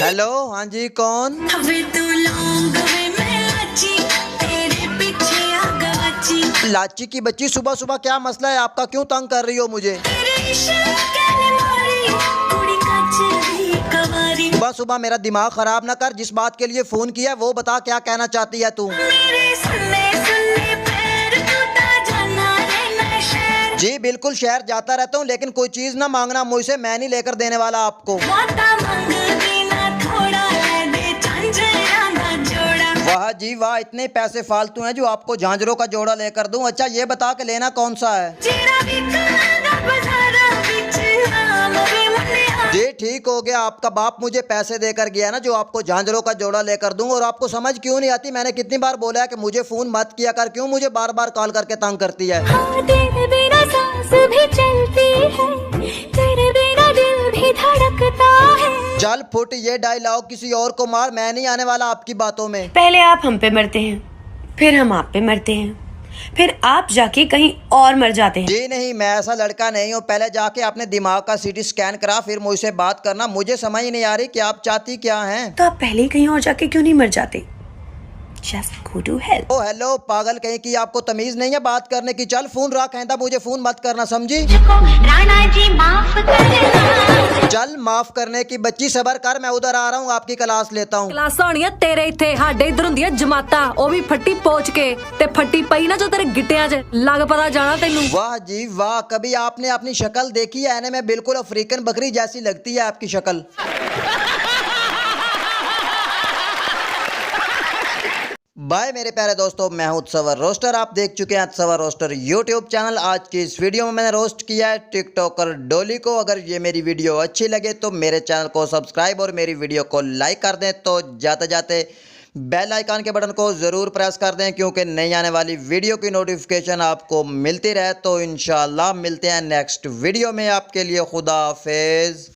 Hello, हाँ जी, कौन? लाची की बच्ची, सुबह सुबह क्या मसला है आपका? क्यों तंग कर रही हो मुझे? सुबह सुबह मेरा दिमाग खराब ना कर। जिस बात के लिए फोन किया वो बता, क्या कहना चाहती है तू? जी बिल्कुल, शहर जाता रहता हूँ, लेकिन कोई चीज ना मांगना मुझसे, मैं नहीं लेकर देने वाला आपको। वाह जी वाह, इतने पैसे फालतू हैं जो आपको झांझरों का जोड़ा लेकर दूं। अच्छा ये बता के लेना कौन सा है? जी ठीक हो गया, आपका बाप मुझे पैसे देकर गया ना जो आपको झांझरों का जोड़ा लेकर दूं। और आपको समझ क्यों नहीं आती? मैंने कितनी बार बोला है कि मुझे फोन मत किया कर, क्यों मुझे बार बार कॉल करके तंग करती है? हाँ, तेरे बिना सांस भी चलती है, तेरे बिना दिल भी धड़कता है। चल फुट, ये डायलॉग किसी और को मार, मैं नहीं आने वाला आपकी बातों में। पहले आप हम पे मरते हैं, फिर हम आप पे मरते हैं, फिर आप जाके कहीं और मर जाते हैं। जी नहीं, मैं ऐसा लड़का नहीं हूँ। पहले जाके अपने दिमाग का सीटी स्कैन करा, फिर मुझसे बात करना। मुझे समझ नहीं आ रही कि आप चाहती क्या हैं? तो आप पहले ही कहीं और जाके क्यों नहीं मर जाते? Just go to hell. Oh hello पागल कहीं की, आपको तमीज नहीं है बात करने की? चल फोन रख, कहता मुझे फोन मत करना, समझी? राणा जी माफ करना। चल माफ करने की बच्ची, सबर कर, मैं उधर आ रहा हूँ, आपकी क्लास लेता हूँ। क्लासां होणियां तेरे इत्थे, साडे इधर हुंदियां जमातां, ओ भी फट्टी पोच के ते फट्टी पई ना जो तेरे गिट्टियां च, लग पता जाना तैनू। वाह जी वाह, कभी आपने अपनी शक्ल देखी है? ऐने में बिल्कुल अफ्रीकन बकरी जैसी लगती है आपकी शक्ल। बाय मेरे प्यारे दोस्तों, मैं हूं उत्सवर रोस्टर। आप देख चुके हैं उत्सवर रोस्टर यूट्यूब चैनल। आज की इस वीडियो में मैंने रोस्ट किया है टिकटॉकर डोली को। अगर ये मेरी वीडियो अच्छी लगे तो मेरे चैनल को सब्सक्राइब और मेरी वीडियो को लाइक कर दें। तो जाते जाते बेल आइकन के बटन को ज़रूर प्रेस कर दें, क्योंकि नई आने वाली वीडियो की नोटिफिकेशन आपको मिलती रहे। तो इंशाल्लाह मिलते हैं नेक्स्ट वीडियो में। आपके लिए खुदा हाफिज़।